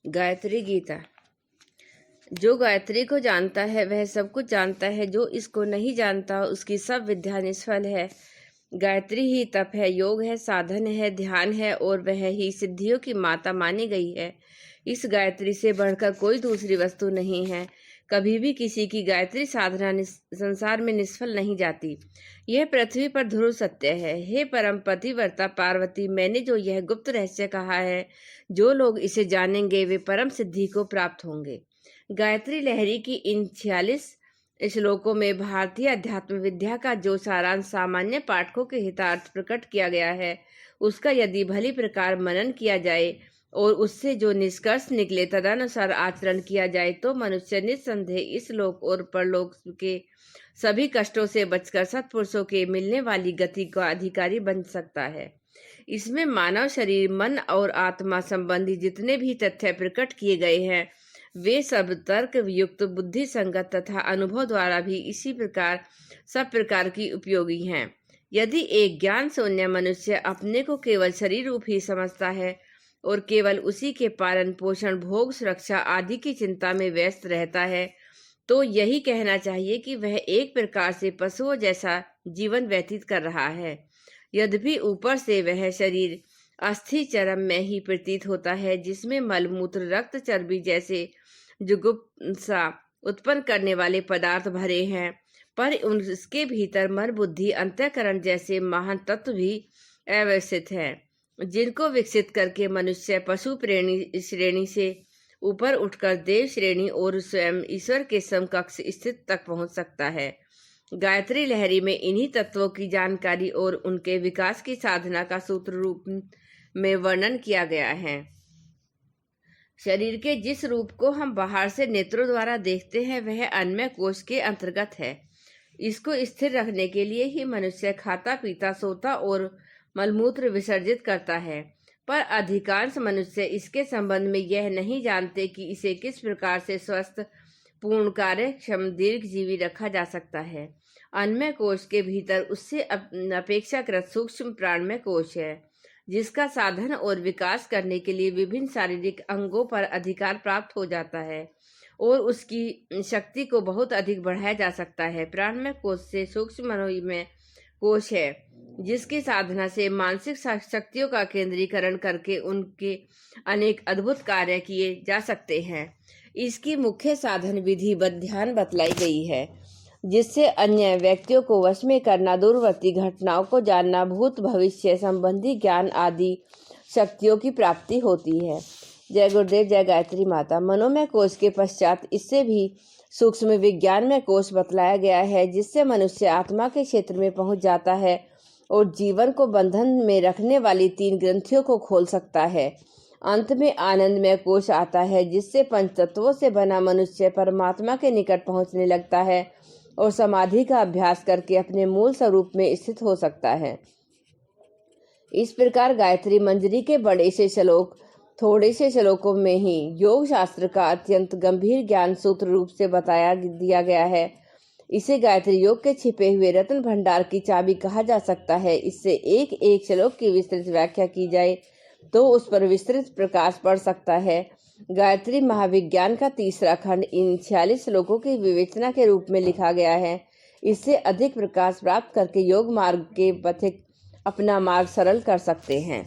गायत्री गीता। जो गायत्री को जानता है वह सब कुछ जानता है, जो इसको नहीं जानता उसकी सब विद्या निष्फल है। गायत्री ही तप है, योग है, साधन है, ध्यान है और वह ही सिद्धियों की माता मानी गई है। इस गायत्री से बढ़कर कोई दूसरी वस्तु नहीं है। कभी भी किसी की गायत्री साधना संसार में निष्फल नहीं जाती। यह पृथ्वी पर ध्रुव सत्य है। हे परम पतिव्रता पार्वती, मैंने जो यह गुप्त रहस्य कहा है, जो लोग इसे जानेंगे वे परम सिद्धि को प्राप्त होंगे। गायत्री लहरी की इन 46 श्लोकों में भारतीय अध्यात्म विद्या का जो सारांश सामान्य पाठकों के हितार्थ प्रकट किया गया है, उसका यदि भली प्रकार मनन किया जाए और उससे जो निष्कर्ष निकले तदनुसार आचरण किया जाए तो मनुष्य निस्संदेह इस लोक और परलोक के सभी कष्टों से बचकर सत्पुरुषों के मिलने वाली गति का अधिकारी बन सकता है। इसमें मानव शरीर, मन और आत्मा संबंधी जितने भी तथ्य प्रकट किए गए हैं वे सब तर्क युक्त, बुद्धि संगत तथा अनुभव द्वारा भी इसी प्रकार सब प्रकार की उपयोगी हैं। यदि एक ज्ञान शून्य मनुष्य अपने को केवल शरीर रूप ही समझता है और केवल उसी के पालन पोषण, भोग, सुरक्षा आदि की चिंता में व्यस्त रहता है तो यही कहना चाहिए कि वह एक प्रकार से पशुओं जैसा जीवन व्यतीत कर रहा है। यद्यपि ऊपर से वह शरीर अस्थि चरम में ही प्रतीत होता है, जिसमें मलमूत्र, रक्त, चर्बी जैसे जुगुप्सा उत्पन्न करने वाले पदार्थ भरे हैं, पर उसके भीतर मन, बुद्धि, अंतःकरण जैसे महान तत्व भी अवस्थित हैं, जिनको विकसित करके मनुष्य पशु श्रेणी से ऊपर उठकर देव श्रेणी और स्वयं ईश्वर के समकक्ष स्थित तक पहुंच सकता है। गायत्री लहरी में इन्हीं तत्वों की जानकारी और उनके विकास की साधना का सूत्र रूप में वर्णन किया गया है। शरीर के जिस रूप को हम बाहर से नेत्रों द्वारा देखते हैं वह अन्नमय कोश के अंतर्गत है। इसको स्थिर रखने के लिए ही मनुष्य खाता, पीता, सोता और मलमूत्र विसर्जित करता है, पर अधिकांश मनुष्य इसके संबंध में यह नहीं जानते कि इसे किस प्रकार से स्वस्थ, पूर्ण, कार्यक्षम, दीर्घजीवी रखा जा सकता है। अन्नमय कोश के भीतर उससे अपेक्षाकृत सूक्ष्म प्राणमय कोश है, जिसका साधन और विकास करने के लिए विभिन्न शारीरिक अंगों पर अधिकार प्राप्त हो जाता है और उसकी शक्ति को बहुत अधिक बढ़ाया जा सकता है। प्राणमय कोश से सूक्ष्म मनोमय कोश है, जिसकी साधना से मानसिक शक्तियों का केंद्रीकरण करके उनके अनेक अद्भुत कार्य किए जा सकते हैं। इसकी मुख्य साधन विधि ध्यान बतलाई गई है, जिससे अन्य व्यक्तियों को वश में करना, दूरवर्ती घटनाओं को जानना, भूत भविष्य संबंधी ज्ञान आदि शक्तियों की प्राप्ति होती है। जय गुरुदेव, जय गायत्री माता। मनोमय कोश के पश्चात इससे भी सूक्ष्म विज्ञानमय कोश बतलाया गया है, जिससे मनुष्य आत्मा के क्षेत्र में पहुंच जाता है और जीवन को बंधन में रखने वाली 3 ग्रंथियों को खोल सकता है। अंत में आनंदमय कोश आता है, जिससे पंच तत्वों से बना मनुष्य परमात्मा के निकट पहुंचने लगता है और समाधि का अभ्यास करके अपने मूल स्वरूप में स्थित हो सकता है। इस प्रकार गायत्री मंजरी के बड़े से श्लोक थोड़े से श्लोकों में ही योग शास्त्र का अत्यंत गंभीर ज्ञान सूत्र रूप से बताया दिया गया है। इसे गायत्री योग के छिपे हुए रत्न भंडार की चाबी कहा जा सकता है। इससे एक एक श्लोक की विस्तृत व्याख्या की जाए तो उस पर विस्तृत प्रकाश पड़ सकता है। गायत्री महाविज्ञान का तीसरा खंड इन 46 श्लोकों की विवेचना के रूप में लिखा गया है। इससे अधिक प्रकाश प्राप्त करके योग मार्ग के पथिक अपना मार्ग सरल कर सकते हैं।